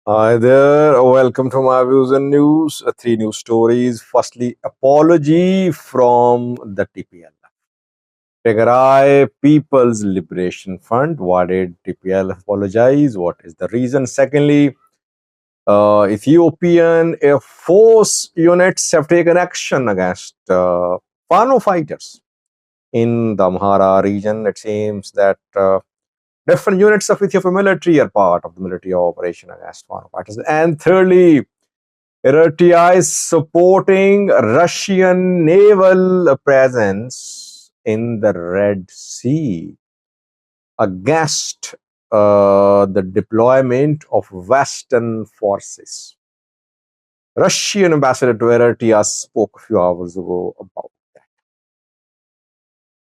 Hi there, welcome to my views and news. Three news stories. Firstly, apology from the TPLF. Tigray People's Liberation Front. Why did TPLF apologize? What is the reason? Secondly, Ethiopian Air Force units have taken action against Fano fighters in the Amhara region. It seems that different units of Ethiopian military are part of the military operation against Fano fighters. And thirdly, Eritrea is supporting Russian naval presence in the Red Sea against the deployment of Western forces. Russian ambassador to Eritrea spoke a few hours ago about that.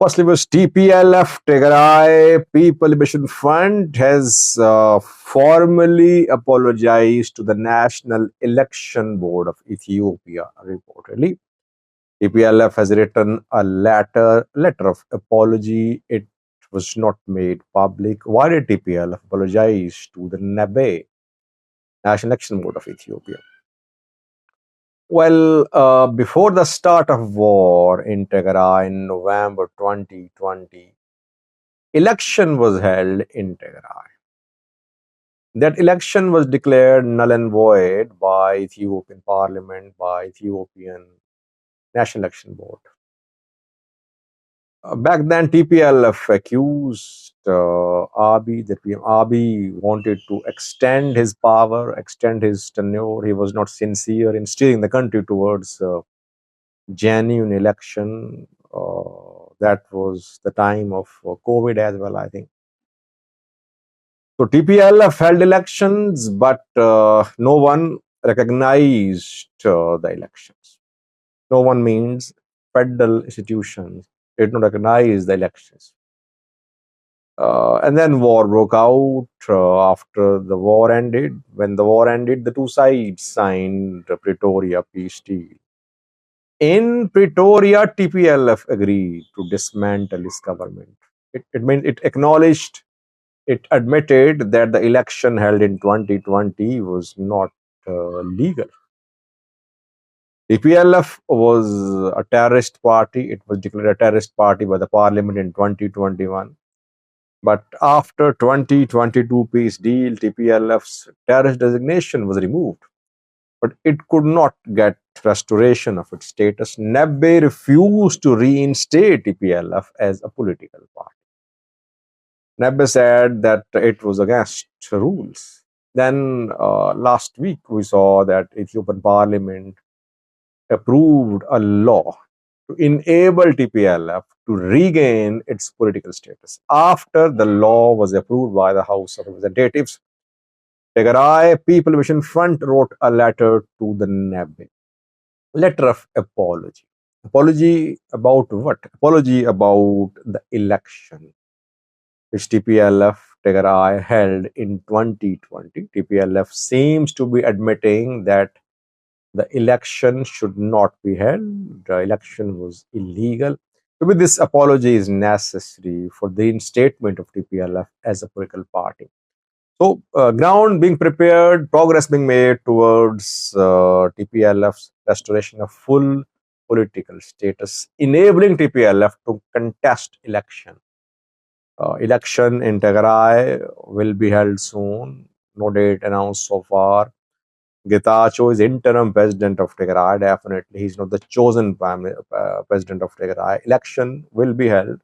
Firstly, was TPLF, Tigray People Liberation Front, has formally apologized to the National Election Board of Ethiopia, reportedly. TPLF has written a letter of apology. It was not made public. Why did TPLF apologize to the NABE, National Election Board of Ethiopia? Well, before the start of war in Tigray in November 2020, election was held in Tigray. That election was declared null and void by Ethiopian Parliament, by Ethiopian National Election Board. Back then, TPLF accused Abiy, that Abiy wanted to extend his power, extend his tenure. He was not sincere in steering the country towards genuine election. That was the time of COVID as well, I think. So TPLF held elections, but no one recognized the elections. No one means federal institutions did not recognize the elections. And then war broke out after the war ended. When the war ended, the two sides signed the Pretoria peace deal. In Pretoria, TPLF agreed to dismantle its government. It acknowledged, it admitted that the election held in 2020 was not legal. TPLF was a terrorist party. It was declared a terrorist party by the parliament in 2021. But after 2022 peace deal, TPLF's terrorist designation was removed. But it could not get restoration of its status. NABE refused to reinstate TPLF as a political party. NABE said that it was against rules. Then last week we saw that Ethiopian parliament approved a law to enable TPLF to regain its political status. After the law was approved by the House of Representatives, Tigray People Liberation Front wrote a letter to the NABE. Letter of apology. Apology about what? Apology about the election which TPLF Tigray held in 2020. TPLF seems to be admitting that the election should not be held. The election was illegal. Maybe this apology is necessary for the reinstatement of TPLF as a political party. So, ground being prepared, progress being made towards TPLF's restoration of full political status, enabling TPLF to contest election. Election in Tigray will be held soon. No date announced so far. Getachew is interim president of Tigray. Definitely, he's not the chosen president of Tigray. Election will be held.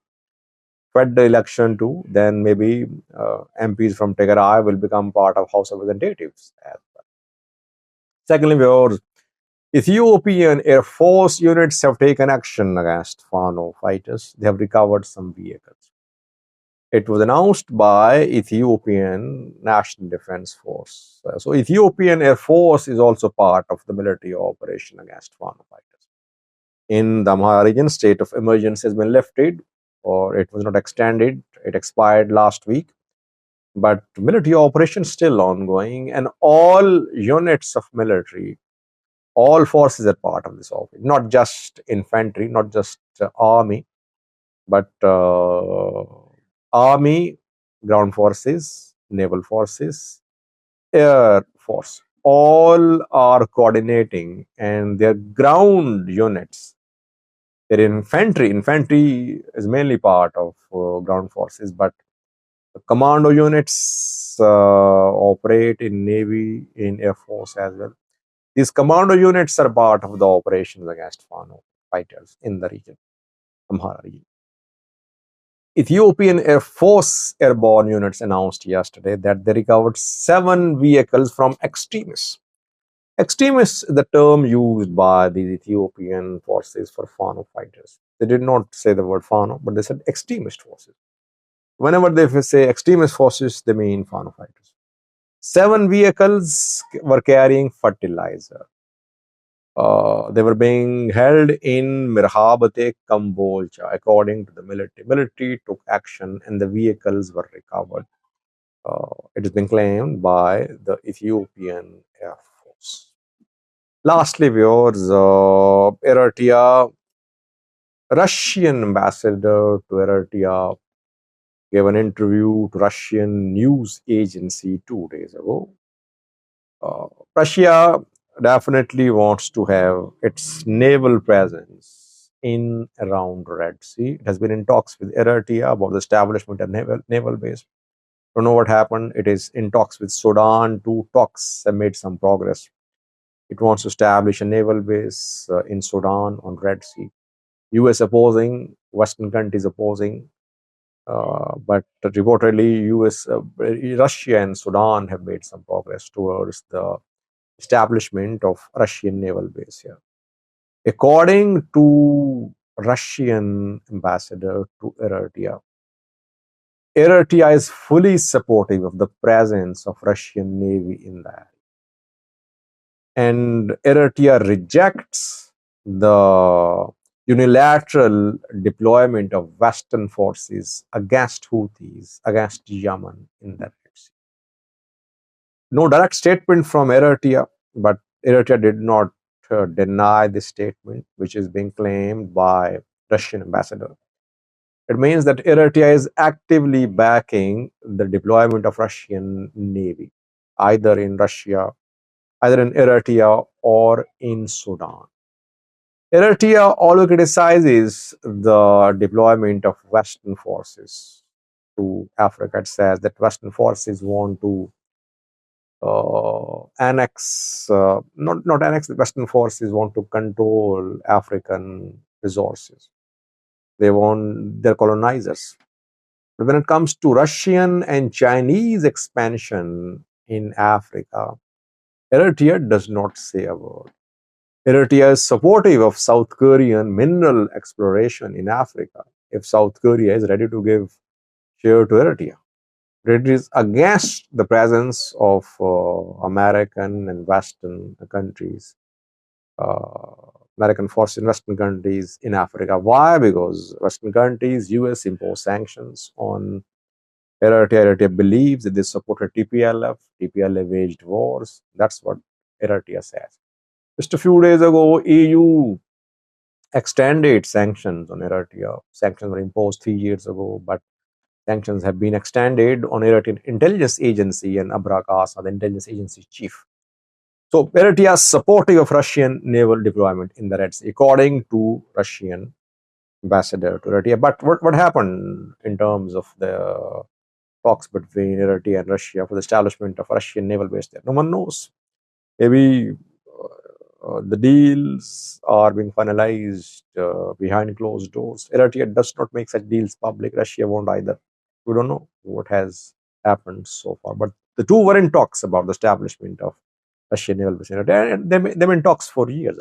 Fed the election too. Then maybe MPs from Tigray will become part of House of Representatives as well. Secondly, viewers, Ethiopian Air Force units have taken action against Fano fighters. They have recovered some vehicles. It was announced by Ethiopian National Defense Force. So Ethiopian Air Force is also part of the military operation against Fano fighters. In the Amhara region, state of emergency has been lifted, or it was not extended. It expired last week. But military operation still ongoing, and all units of military, all forces are part of this operation. Not just infantry, not just army, but army, ground forces, naval forces, air Force. All are coordinating, and their ground units, their infantry is mainly part of ground forces, but commando units operate in Navy, in Air Force as well. These commando units are part of the operations against Fano fighters in the region, Amhara region. Ethiopian Air Force airborne units announced yesterday that they recovered 7 vehicles from extremists. Extremists is the term used by the Ethiopian forces for Fano fighters. They did not say the word Fano, but they said extremist forces. Whenever they say extremist forces, they mean Fano fighters. 7 vehicles were carrying fertilizer. They were being held in Mirhabate, Kambolcha, according to the military. Military took action and the vehicles were recovered. It has been claimed by the Ethiopian Air Force. Lastly, viewers, Eritrea, Russian ambassador to Eritrea gave an interview to Russian news agency 2 days ago. Russia definitely wants to have its naval presence in around Red Sea. It has been in talks with Eritrea about the establishment of naval base. Don't know what happened. It is in talks with Sudan. Two talks have made some progress. It wants to establish a naval base in Sudan on Red Sea. US opposing, Western countries opposing, but reportedly Russia and Sudan have made some progress towards the establishment of Russian naval base here. According to Russian ambassador to Eritrea, Eritrea is fully supportive of the presence of Russian navy in the area. And Eritrea rejects the unilateral deployment of Western forces against Houthis, against Yemen in the Red Sea. No direct statement from Eritrea, but Eritrea did not deny this statement, which is being claimed by Russian ambassador. It means that Eritrea is actively backing the deployment of Russian navy, either in Russia, either in Eritrea or in Sudan. Eritrea also criticizes the deployment of Western forces to Africa. It says that Western forces want to annex, not annex, the Western forces want to control African resources. They're colonizers. But when it comes to Russian and Chinese expansion in Africa, Eritrea does not say a word. Eritrea is supportive of South Korean mineral exploration in Africa if South Korea is ready to give share to Eritrea. It is against the presence of American and Western countries, American forces in Western countries in Africa. Why? Because Western countries, US impose sanctions on Eritrea. Eritrea believes that they supported TPLF. TPLF waged wars. That's what Eritrea says. Just a few days ago, EU extended sanctions on Eritrea. Sanctions were imposed 3 years ago, but sanctions have been extended on Eritrean intelligence agency and Abra Kasa, the intelligence agency chief. So Eritrea is supportive of Russian naval deployment in the Red Sea, according to Russian ambassador to Eritrea. But what happened in terms of the talks between Eritrea and Russia for the establishment of Russian naval base there? No one knows. Maybe the deals are being finalized behind closed doors. Eritrea does not make such deals public. Russia won't either. We don't know what has happened so far. But the two were in talks about the establishment of Russian naval base in Eritrea. And they've been in talks for years.